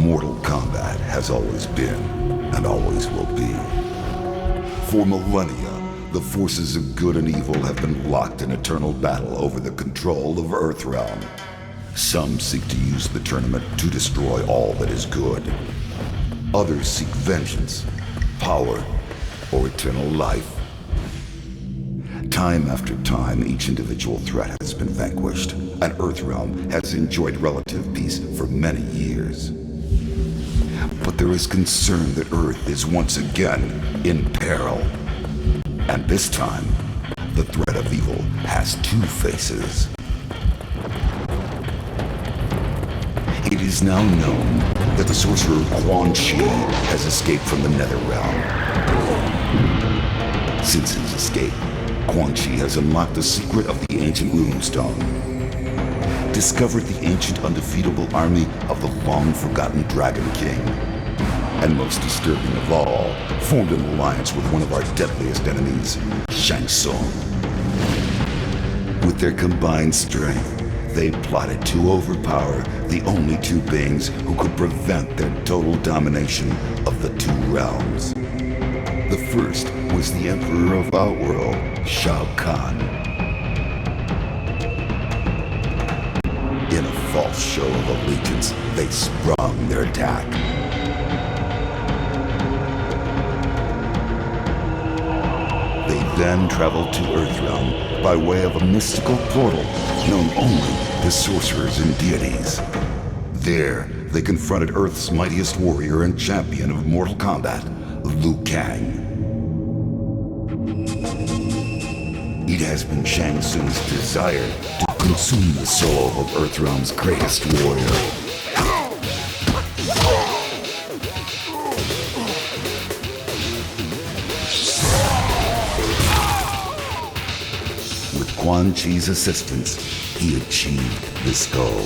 Mortal Kombat has always been, and always will be. For millennia, the forces of good and evil have been locked in eternal battle over the control of Earthrealm. Some seek to use the tournament to destroy all that is good. Others seek vengeance, power, or eternal life. Time after time, each individual threat has been vanquished, and Earthrealm has enjoyed relative peace for many years. But there is concern that Earth is once again in peril. And this time, the threat of evil has two faces. It is now known that the sorcerer Quan Chi has escaped from the Netherrealm. Since his escape, Quan Chi has unlocked the secret of the ancient runestone, discovered the ancient undefeatable army of the long-forgotten Dragon King, and most disturbing of all, formed an alliance with one of our deadliest enemies, Shang Tsung. With their combined strength, they plotted to overpower the only two beings who could prevent their total domination of the two realms. The first was the Emperor of Outworld, Shao Kahn. In a false show of allegiance, they sprung their attack. They then traveled to Earthrealm by way of a mystical portal known only to sorcerers and deities. There, they confronted Earth's mightiest warrior and champion of Mortal Kombat, Liu Kang. It has been Shang Tsung's desire to consume the soul of Earthrealm's greatest warrior. With Quan Chi's assistance, he achieved this goal.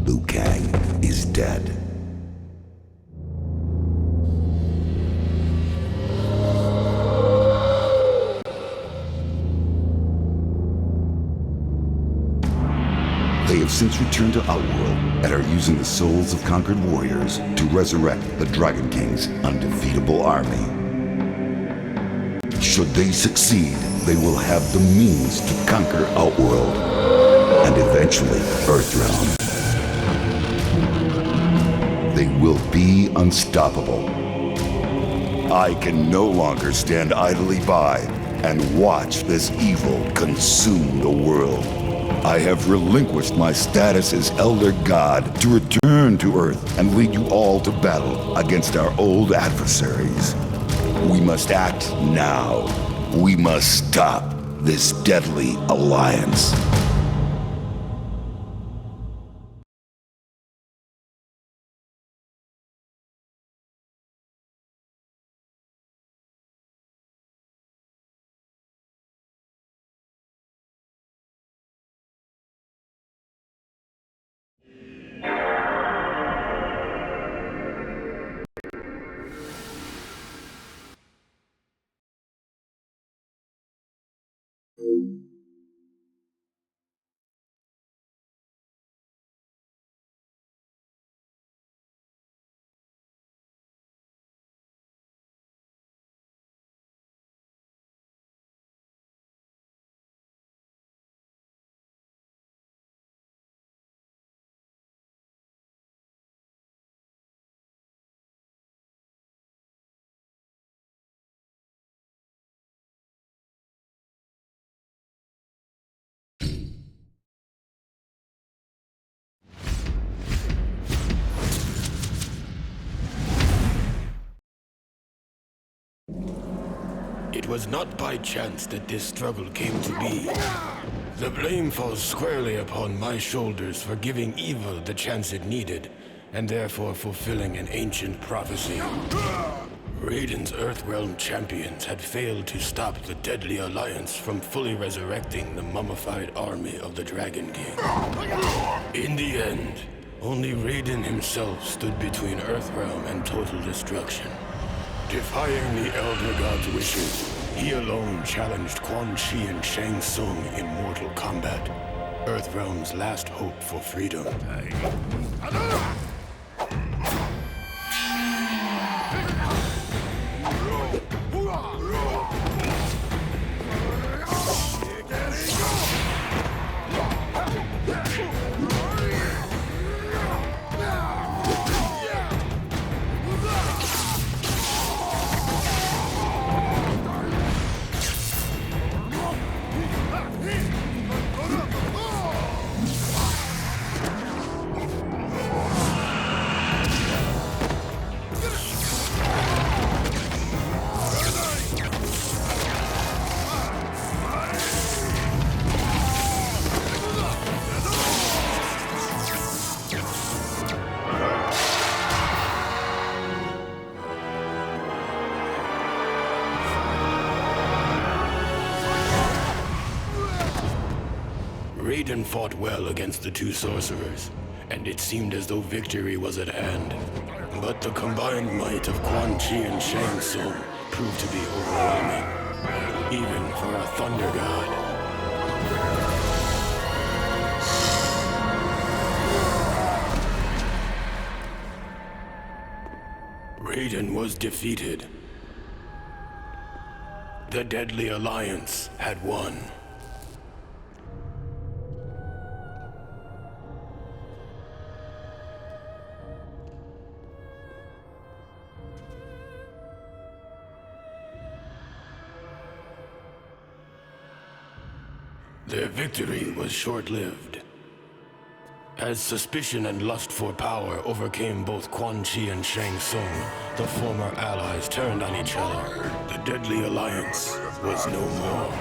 Liu Kang is dead. They have since returned to Outworld and are using the souls of conquered warriors to resurrect the Dragon King's undefeatable army. Should they succeed, they will have the means to conquer Outworld and eventually Earthrealm. They will be unstoppable. I can no longer stand idly by and watch this evil consume the world. I have relinquished my status as Elder God to return to Earth and lead you all to battle against our old adversaries. We must act now. We must stop this deadly alliance. It was not by chance that this struggle came to be. The blame falls squarely upon my shoulders for giving evil the chance it needed, and therefore fulfilling an ancient prophecy. Raiden's Earthrealm champions had failed to stop the deadly alliance from fully resurrecting the mummified army of the Dragon King. In the end, only Raiden himself stood between Earthrealm and total destruction. Defying the Elder God's wishes, he alone challenged Quan Chi and Shang Tsung in Mortal Kombat. Earthrealm's last hope for freedom. Raiden fought well against the two sorcerers, and it seemed as though victory was at hand. But the combined might of Quan Chi and Shang Tsung proved to be overwhelming, even for a thunder god. Raiden was defeated. The Deadly Alliance had won. Their victory was short-lived. As suspicion and lust for power overcame both Quan Chi and Shang Tsung, the former allies turned on each other. The Deadly Alliance was no more.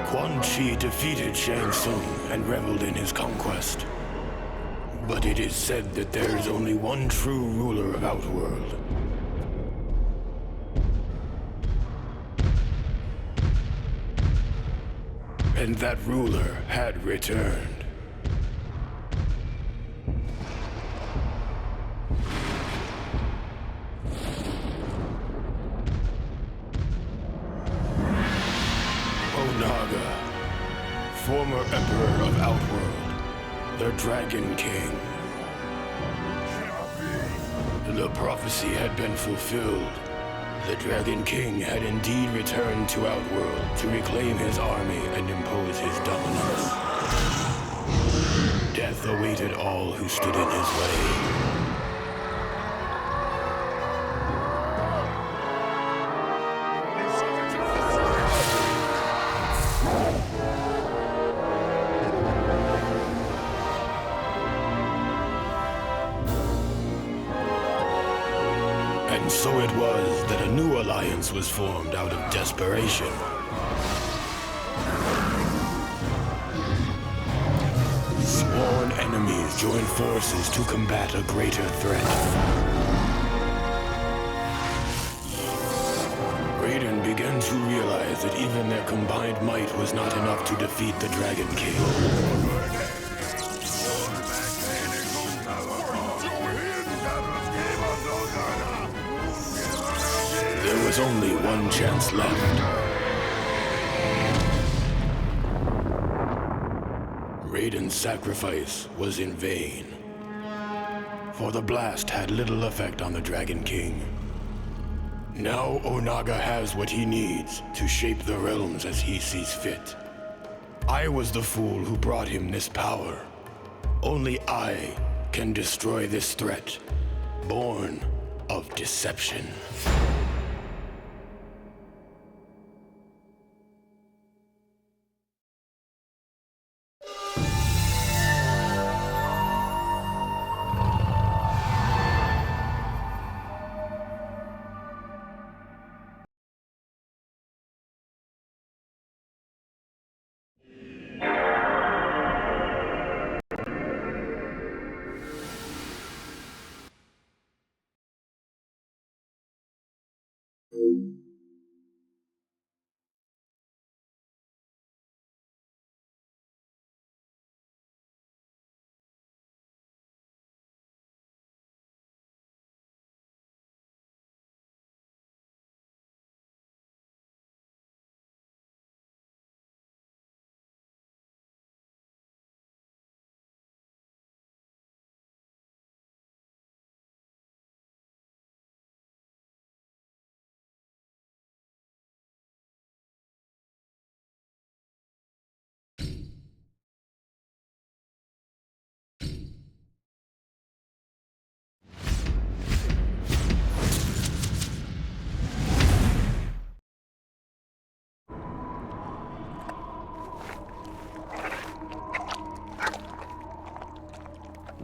Quan Chi defeated Shang Tsung and reveled in his conquest. But it is said that there is only one true ruler of Outworld. And that ruler had returned. Onaga, former Emperor of Outworld, the Dragon King. The prophecy had been fulfilled. The Dragon King had indeed returned to Outworld to reclaim his army and impose his dominance. Death awaited all who stood in his way. And so it was that a new alliance was formed out of desperation. Sworn enemies joined forces to combat a greater threat. Raiden began to realize that even their combined might was not enough to defeat the Dragon King. There was only one chance left. Raiden's sacrifice was in vain, for the blast had little effect on the Dragon King. Now Onaga has what he needs to shape the realms as he sees fit. I was the fool who brought him this power. Only I can destroy this threat, born of deception.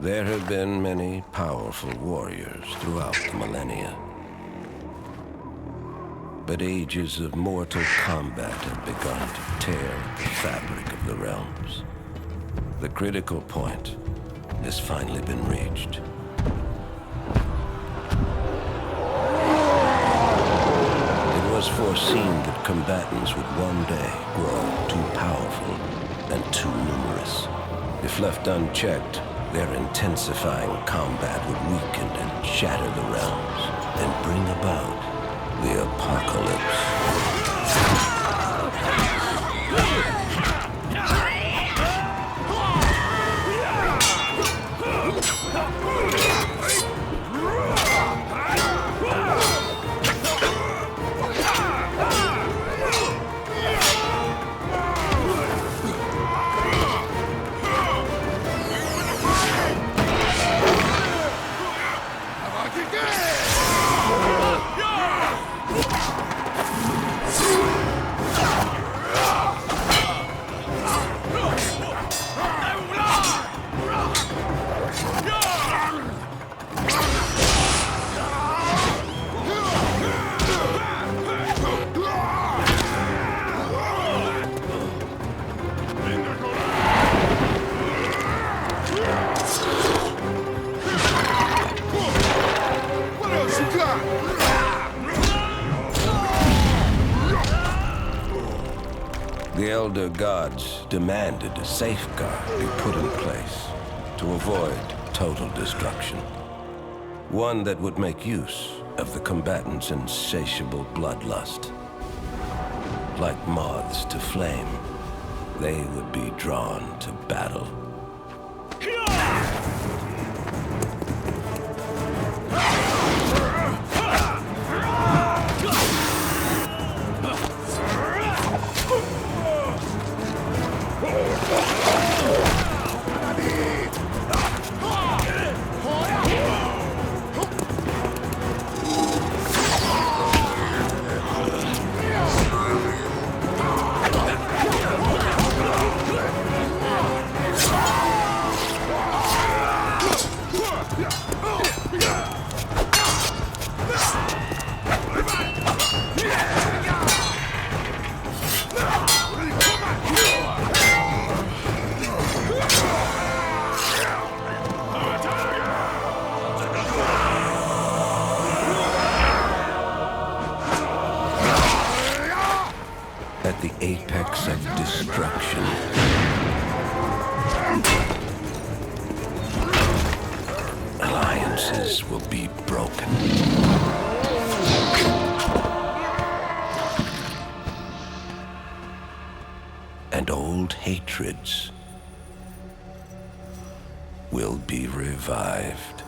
There have been many powerful warriors throughout the millennia. But ages of mortal combat have begun to tear at the fabric of the realms. The critical point has finally been reached. It was foreseen that combatants would one day grow too powerful and too numerous. If left unchecked, their intensifying combat would weaken and shatter the realms and bring about the apocalypse. The Elder Gods demanded a safeguard be put in place to avoid total destruction. One that would make use of the combatants' insatiable bloodlust. Like moths to flame, they would be drawn to battle. At the apex of destruction, alliances will be broken. And old hatreds will be revived.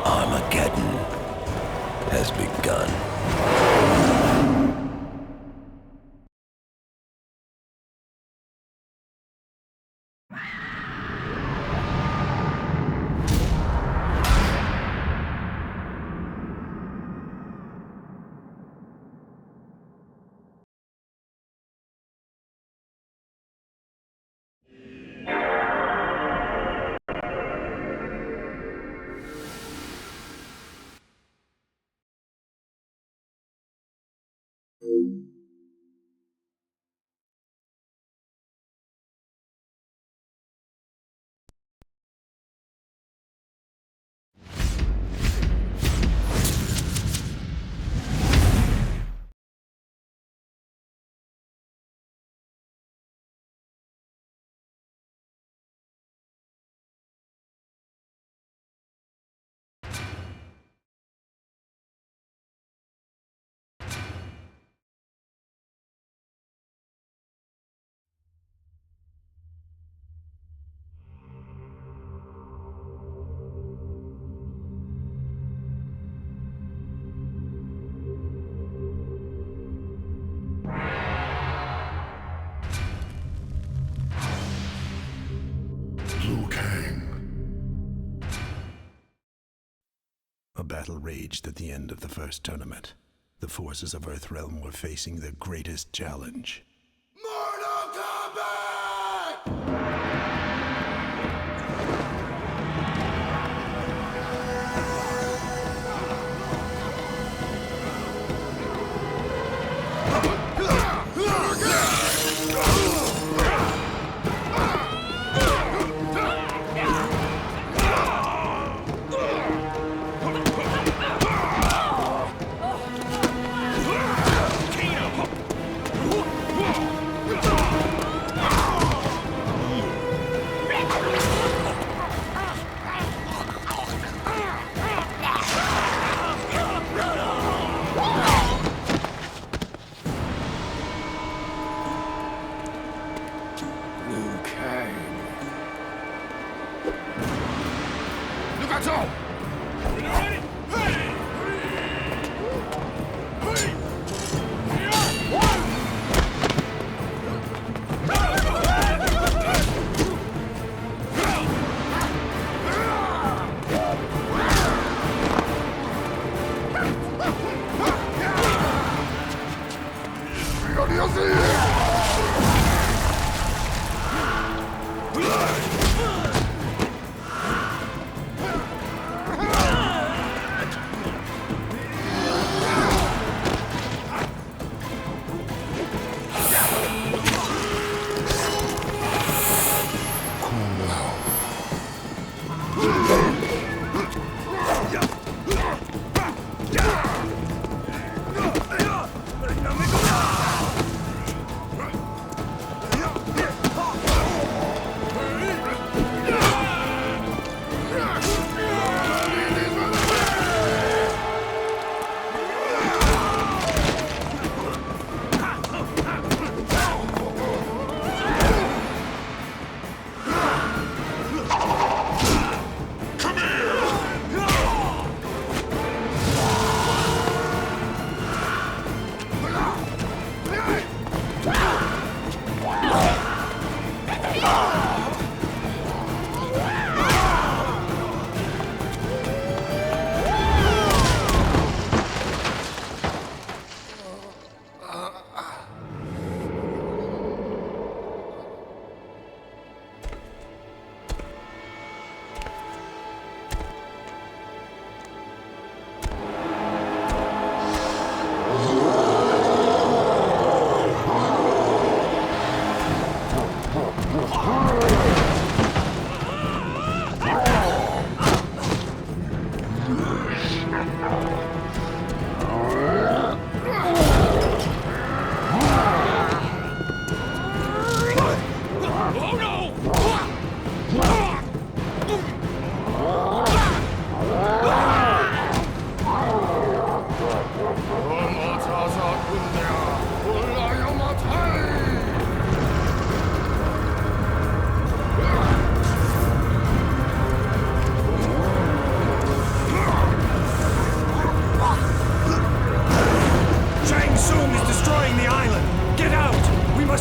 Armageddon has begun. battle raged at the end of the first tournament. The forces of Earthrealm were facing their greatest challenge. Mortal Kombat!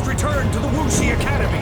Return to the Wuxi Academy!